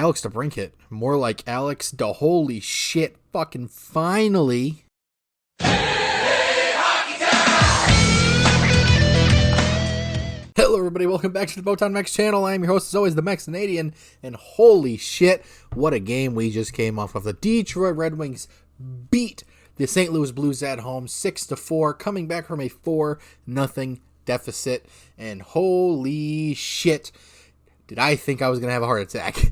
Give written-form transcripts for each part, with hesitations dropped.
Alex DeBrincat. More like Alex the holy shit fucking finally. Hello everybody, welcome back to the Motown Max channel. I'm your host as always, the Max Canadian, and holy shit, what a game we just came off of. The Detroit Red Wings beat the St. Louis Blues at home 6-4, coming back from a 4-0 deficit, and holy shit, did I think I was going to have a heart attack.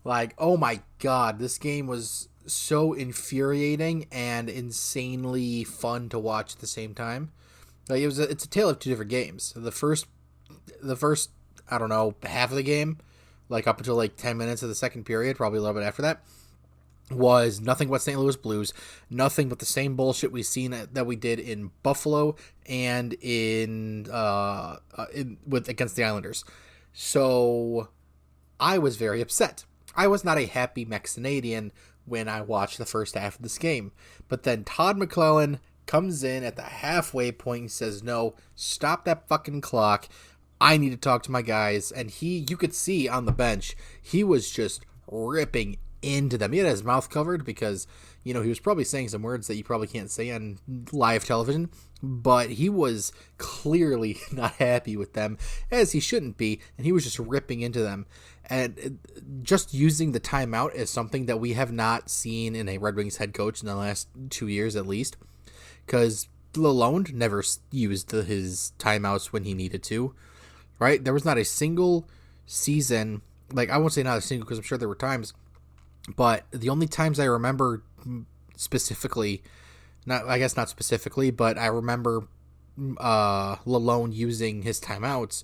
Like, oh my god, this game was so infuriating and insanely fun to watch at the same time. Like, it's a tale of two different games. The first, I don't know, half of the game, like up until like 10 minutes of the second period, probably a little bit after that, was nothing but St. Louis Blues, nothing but the same bullshit we've seen that we did in Buffalo and against the Islanders. So I was very upset. I was not a happy Max-Canadian when I watched the first half of this game. But then Todd McLellan comes in at the halfway point and says, no, stop that fucking clock. I need to talk to my guys. And you could see on the bench, he was just ripping into them. He had his mouth covered because, he was probably saying some words that you probably can't say on live television. But he was clearly not happy with them, as he shouldn't be. And he was just ripping into them. And just using the timeout is something that we have not seen in a Red Wings head coach in the last 2 years at least. Because Lalonde never used his timeouts when he needed to, right? There was not a single season, like I won't say not a single because I'm sure there were times, but the only times I remember specifically, not specifically, but I remember Lalonde using his timeouts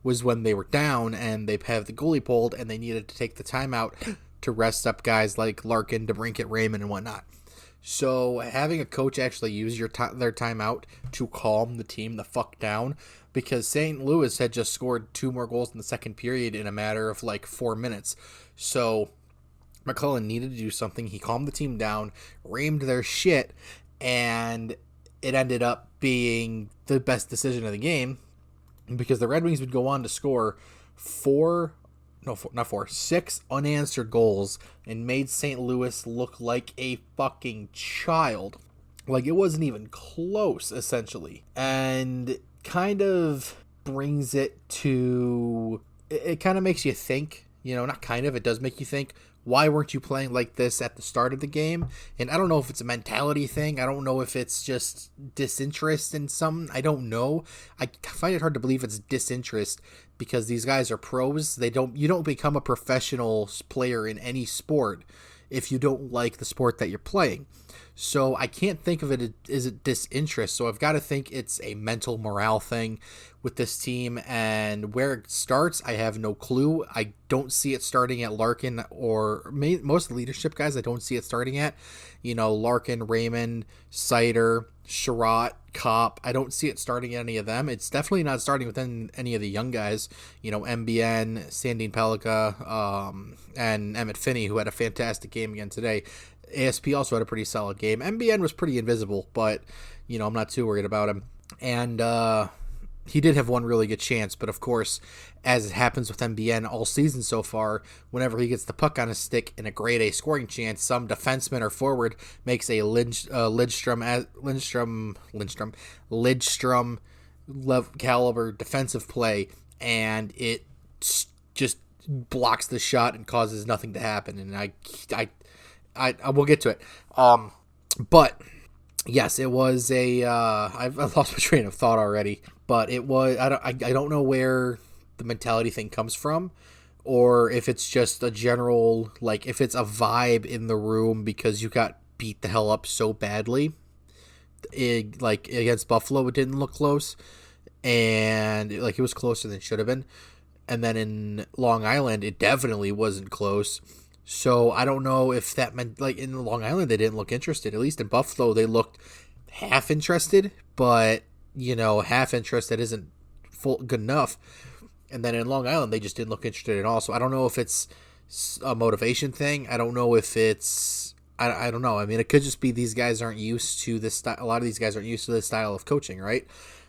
was when they were down and they have the goalie pulled and they needed to take the timeout to rest up guys like Larkin, DeBrincat, Raymond, and whatnot. So having a coach actually use their timeout to calm the team the fuck down, because St. Louis had just scored 2 more goals in the second period in a matter of like 4 minutes. So McLellan needed to do something. He calmed the team down, reamed their shit, and it ended up being the best decision of the game, because the Red Wings would go on to score 6 unanswered goals and made St. Louis look like a fucking child. Like, it wasn't even close, essentially. And kind of brings it to... It kind of makes you think, not kind of, it does make you think, why weren't you playing like this at the start of the game? And I don't know if it's a mentality thing. I don't know if it's just disinterest in something. I don't know. I find it hard to believe it's disinterest because these guys are pros. You don't become a professional player in any sport if you don't like the sport that you're playing. So I can't think of it as a disinterest. So I've got to think it's a mental morale thing with this team, and where it starts, I have no clue. I don't see it starting at Larkin or most of the leadership guys. I don't see it starting at, Larkin, Raymond, Sider, Sherratt, Kopp. I don't see it starting at any of them. It's definitely not starting with any of the young guys, MBN, Sandin Pellikka, and Emmett Finnie, who had a fantastic game again today. ASP also had a pretty solid game. MBN was pretty invisible, but, I'm not too worried about him. And he did have one really good chance, but of course, as it happens with MBN all season so far, whenever he gets the puck on his stick in a grade A scoring chance, some defenseman or forward makes a Lidstrom caliber defensive play, and it just blocks the shot and causes nothing to happen. And I will get to it. But yes, it was I've lost my train of thought already, but it was, I don't know where the mentality thing comes from, or if it's just a general, like, if it's a vibe in the room because you got beat the hell up so badly. Like, against Buffalo, it didn't look close, and it was closer than it should have been. And then in Long Island, it definitely wasn't close. So I don't know if that meant, like, in Long Island, they didn't look interested. At least in Buffalo, they looked half interested, but, half interested isn't good enough. And then in Long Island, they just didn't look interested at all. So I don't know if it's a motivation thing. I don't know if it's, I don't know. I mean, it could just be these guys aren't used to this style. A lot of these guys aren't used to this style of coaching, right?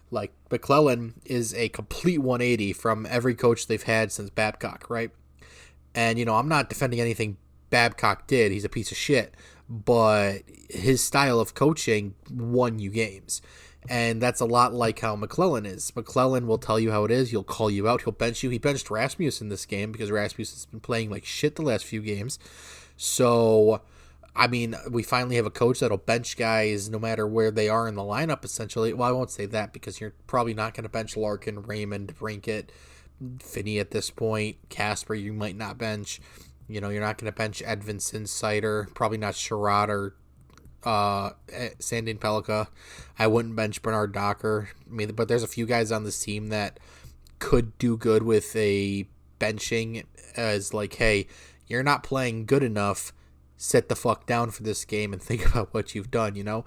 Like, McLellan is a complete 180 from every coach they've had since Babcock, right? And, I'm not defending anything Babcock did. He's a piece of shit. But his style of coaching won you games. And that's a lot like how McClellan is. McClellan will tell you how it is. He'll call you out. He'll bench you. He benched Rasmussen this game because Rasmussen has been playing like shit the last few games. So, I mean, we finally have a coach that'll bench guys no matter where they are in the lineup, essentially. Well, I won't say that because you're probably not going to bench Larkin, Raymond, DeBrincat, Finnie at this point. Casper, you might not bench. You're not going to bench Edvinsson, Sider, probably not Sherrod or Sandin Pellikka. I wouldn't bench Bernard Docker. I mean, but there's a few guys on this team that could do good with a benching as like, hey, you're not playing good enough. Sit the fuck down for this game and think about what you've done,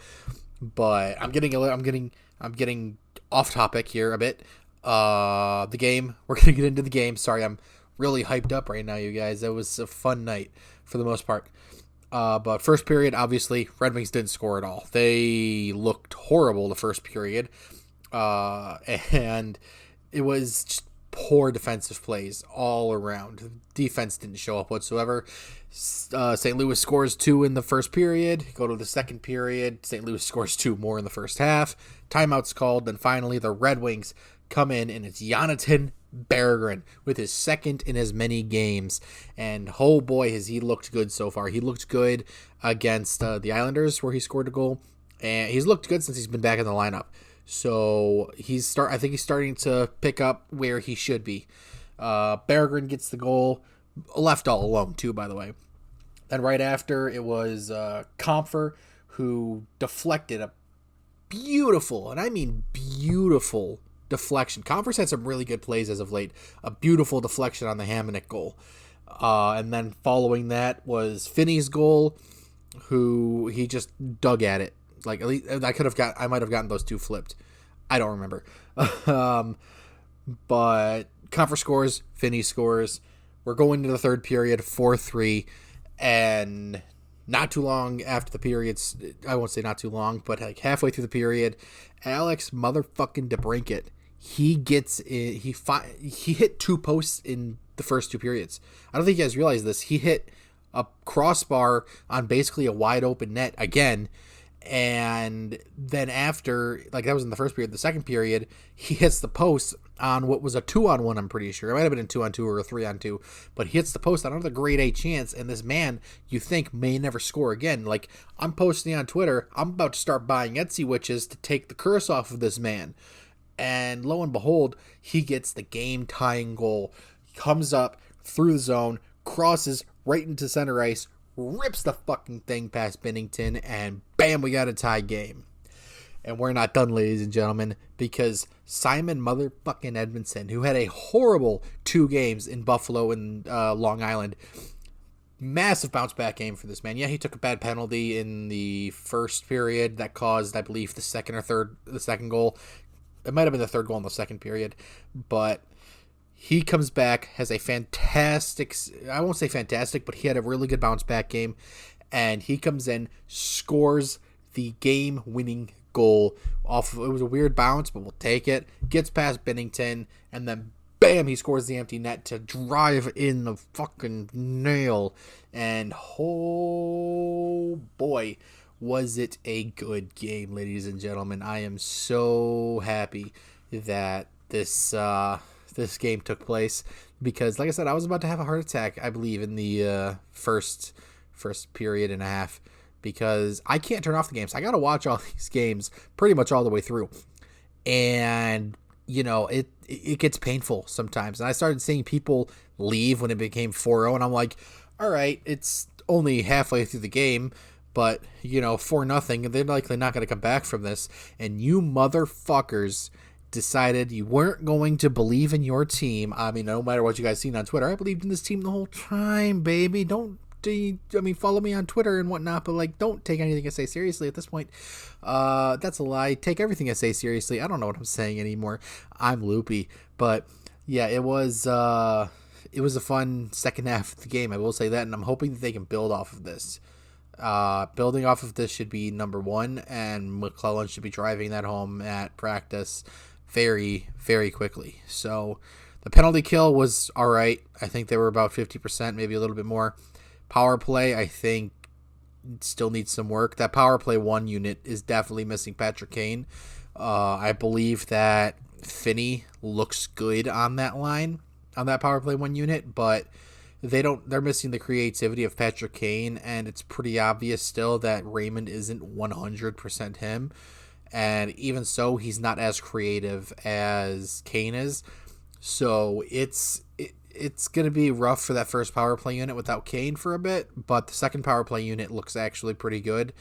But I'm getting off topic here a bit. The game. We're gonna get into the game. Sorry, I'm really hyped up right now, you guys. It was a fun night for the most part. But first period, obviously, Red Wings didn't score at all. They looked horrible the first period. And it was just poor defensive plays all around. Defense didn't show up whatsoever. St. Louis scores 2 in the first period. Go to the second period. St. Louis scores 2 more in the first half. Timeout's called. Then finally, the Red Wings come in, and it's Jonathan Berggren with his second in as many games. And oh boy, has he looked good so far. He looked good against the Islanders where he scored a goal. And he's looked good since he's been back in the lineup. So I think he's starting to pick up where he should be. Berggren gets the goal, left all alone too, by the way. Then right after, it was Comfer who deflected a beautiful, and I mean beautiful, deflection. Comfer's had some really good plays as of late. A beautiful deflection on the Hamonic goal. And then following that was Finnie's goal, who he just dug at it. Like, at least I might have gotten those two flipped. I don't remember. But Comfer scores, Finnie scores. We're going to the third period, 4-3, and not too long after the periods, I won't say not too long, but like halfway through the period, Alex motherfucking DeBrincat, he gets in, he hit 2 posts in the first 2 periods. I don't think you guys realize this. He hit a crossbar on basically a wide open net again. And then after, like that was in the first period, the second period, he hits the post on what was a 2-on-1, I'm pretty sure. It might have been a 2-on-2 or a 3-on-2, but he hits the post on another grade A chance, and this man, you think, may never score again. Like, I'm posting on Twitter, I'm about to start buying Etsy witches to take the curse off of this man. And lo and behold, he gets the game-tying goal. He comes up through the zone, crosses right into center ice, rips the fucking thing past Binnington, and bam, we got a tie game. And we're not done, ladies and gentlemen, because Simon motherfucking Edmondson, who had a horrible 2 games in Buffalo and Long Island, massive bounce back game for this man. Yeah, he took a bad penalty in the first period that caused, I believe, the second goal. It might have been the third goal in the second period, but he comes back, has a fantastic, I won't say fantastic, but he had a really good bounce back game, and he comes in, scores the game-winning goal off of, it was a weird bounce, but we'll take it, gets past Binnington, and then bam, he scores the empty net to drive in the fucking nail, and oh boy, was it a good game, ladies and gentlemen. I am so happy that this game took place, because like I said, I was about to have a heart attack, I believe, in the first period and a half, because I can't turn off the games. I got to watch all these games pretty much all the way through, and it gets painful sometimes. And I started seeing people leave when it became 4-0, and I'm like, all right, it's only halfway through the game, but 4-0, they're likely not going to come back from this, and you motherfuckers decided you weren't going to believe in your team. I mean, no matter what you guys seen on Twitter, I believed in this team the whole time, baby. Follow me on Twitter and whatnot, but don't take anything I say seriously at this point. That's a lie. Take everything I say seriously. I don't know what I'm saying anymore. I'm loopy, but yeah, it was a fun second half of the game. I will say that, and I'm hoping that they can build off of this. Building off of this should be number 1, and McClellan should be driving that home at practice very, very quickly. So The penalty kill was all right. I think they were about 50%, maybe a little bit more. Power play, I think, still needs some work. That power play 1 unit is definitely missing Patrick Kane. I believe that Finnie looks good on that line, on that power play 1 unit, but they're missing the creativity of Patrick Kane, and it's pretty obvious still that Raymond isn't 100% him. And even so, he's not as creative as Kane is. So it's going to be rough for that first power play unit without Kane for a bit, but the second power play unit looks actually pretty good.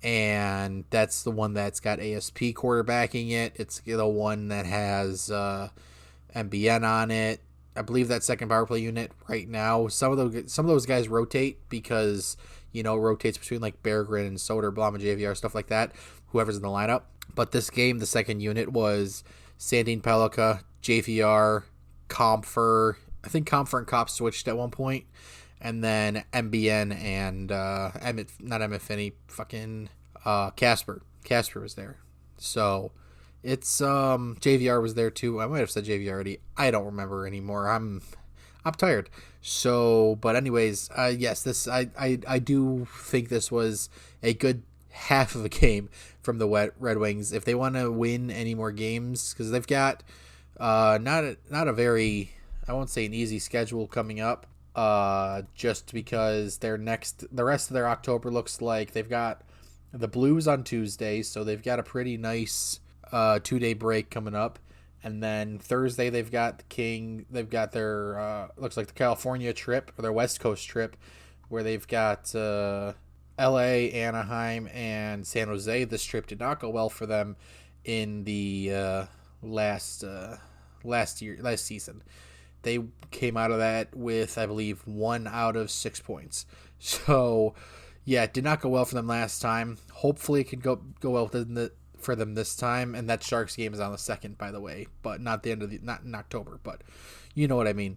And that's the one that's got ASP quarterbacking it. It's the one that has MBN on it. I believe that second power play unit right now, some of those guys rotate because, rotates between like Berggren and Soder, Blom and JVR, stuff like that, whoever's in the lineup. But this game, the second unit was Sandin Pellikka, JVR, Comfer. I think Comfer and Kopp switched at one point. And then MBN and Emmett Finney, fucking Casper. Casper was there. So it's JVR was there too. I might have said JVR already. I don't remember anymore. I'm tired. So, but anyways, yes, this I do think this was a good half of a game from the Red Wings. If they want to win any more games, because they've got not a very, I won't say an easy schedule coming up. Just because the rest of their October looks like they've got the Blues on Tuesday, so they've got a pretty nice 2-day break coming up, and then Thursday they've got their looks like the California trip, or their West Coast trip, where they've got LA, Anaheim, and San Jose. This trip did not go well for them in the last season. They came out of that with, I believe, 1 out of 6 points. So, yeah, it did not go well for them last time. Hopefully it could go well for them this time. And that Sharks game is on the 2nd, by the way. But not not in October. But you know what I mean.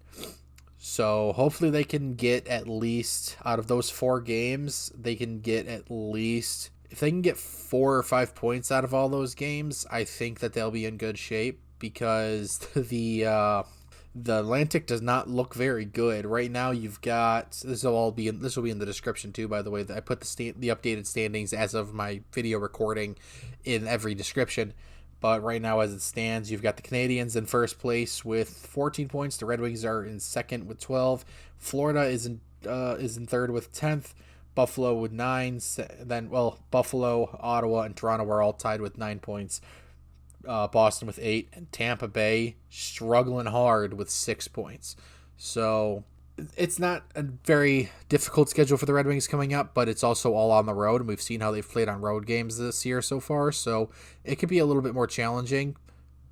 So, hopefully they can get at least, out of those 4 games, they can get at least, if they can get 4 or 5 points out of all those games, I think that they'll be in good shape. Because the Atlantic does not look very good right now. You've got, this will be in the description too, by the way. I put the updated standings as of my video recording in every description. But right now, as it stands, you've got the Canadiens in first place with 14 points. The Red Wings are in second with 12. Florida is in third with 10th. Buffalo with 9. Then, Buffalo, Ottawa, and Toronto are all tied with 9 points. Boston with 8, and Tampa Bay struggling hard with 6 points. So it's not a very difficult schedule for the Red Wings coming up, but it's also all on the road, and we've seen how they've played on road games this year so far, so it could be a little bit more challenging,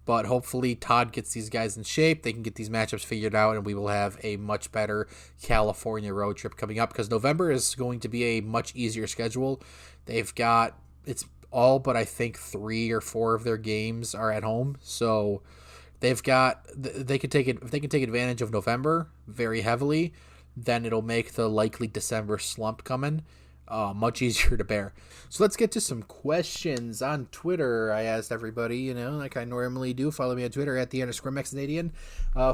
but hopefully Todd gets these guys in shape, they can get these matchups figured out, and we will have a much better California road trip coming up, because November is going to be a much easier schedule. It's all but I think 3 or 4 of their games are at home, so they can take advantage of November very heavily, then it'll make the likely December slump coming much easier to bear. So let's get to some questions on Twitter. I asked everybody, like I normally do. Follow me on Twitter at @_MexCanadian.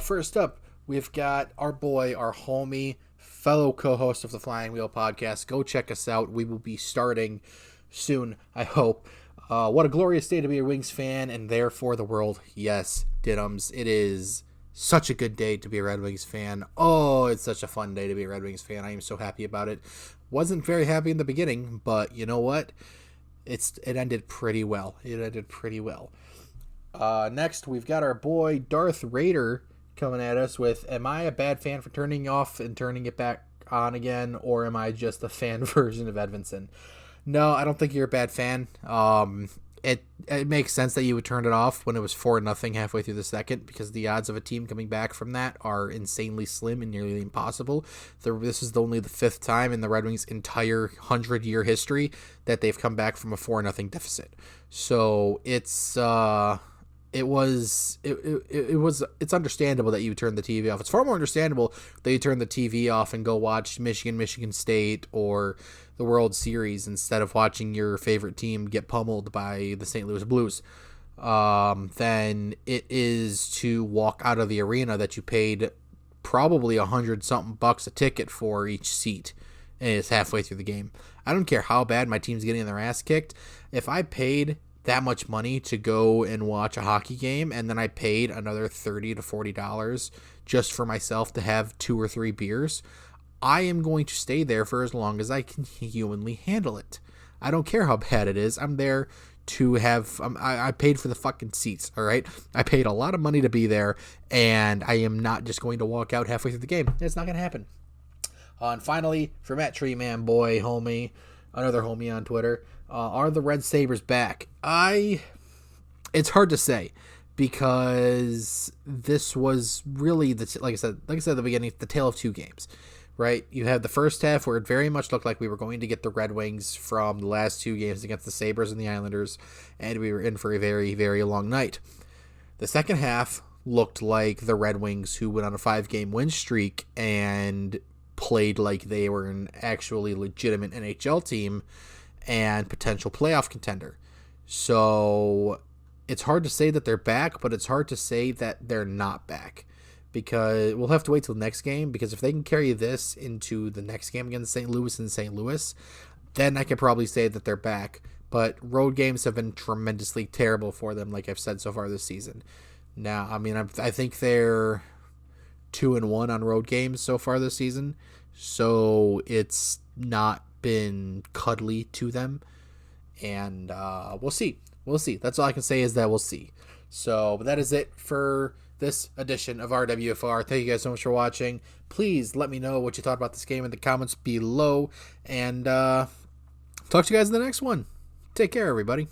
First up, we've got our boy, our homie, fellow co-host of the Flying Wheel podcast. Go check us out. We will be starting soon, I hope. What a glorious day to be a Wings fan, and therefore the world. Yes, Diddums. It is such a good day to be a Red Wings fan. Oh, it's such a fun day to be a Red Wings fan. I am so happy about it. Wasn't very happy in the beginning, but you know what? It ended pretty well. Next, we've got our boy Darth Raider coming at us with, am I a bad fan for turning off and turning it back on again, or am I just a fan version of Edvinsson? No, I don't think you're a bad fan. It makes sense that you would turn it off when it was 4-0 halfway through the second, because the odds of a team coming back from that are insanely slim and nearly impossible. This is only the 5th time in the Red Wings' entire 100-year history that they've come back from a 4-0 deficit. So it's understandable that you turn the TV off. It's far more understandable that you turn the TV off and go watch Michigan State or the World Series instead of watching your favorite team get pummeled by the St. Louis Blues. than it is to walk out of the arena that you paid probably $100-something a ticket for each seat, and it's halfway through the game. I don't care how bad my team's getting their ass kicked. If I paid that much money to go and watch a hockey game, and then I paid another $30 to $40 just for myself to have 2 or 3 beers, I am going to stay there for as long as I can humanly handle it. I don't care how bad it is. I'm there to have, I paid for the fucking seats, all right? I paid a lot of money to be there, and I am not just going to walk out halfway through the game. It's not going to happen. And finally, for Matt Treeman, boy, homie, another homie on Twitter, are the Red Sabres back? It's hard to say, because this was really, like I said at the beginning, the tale of two games. Right, you have the first half where it very much looked like we were going to get the Red Wings from the last 2 games against the Sabres and the Islanders, and we were in for a very, very long night. The second half looked like the Red Wings, who went on a 5-game win streak and played like they were an actually legitimate NHL team and potential playoff contender. So it's hard to say that they're back, but it's hard to say that they're not back. Because we'll have to wait till the next game, because if they can carry this into the next game against St. Louis and St. Louis, then I could probably say that they're back. But road games have been tremendously terrible for them, like I've said so far this season. Now, I mean, I think they're 2-1 on road games so far this season, so it's not been cuddly to them. And we'll see. We'll see. That's all I can say is that we'll see. So, but that is it for this edition of RWFR. Thank you guys so much for watching. Please let me know what you thought about this game in the comments below, and talk to you guys in the next one. Take care, everybody.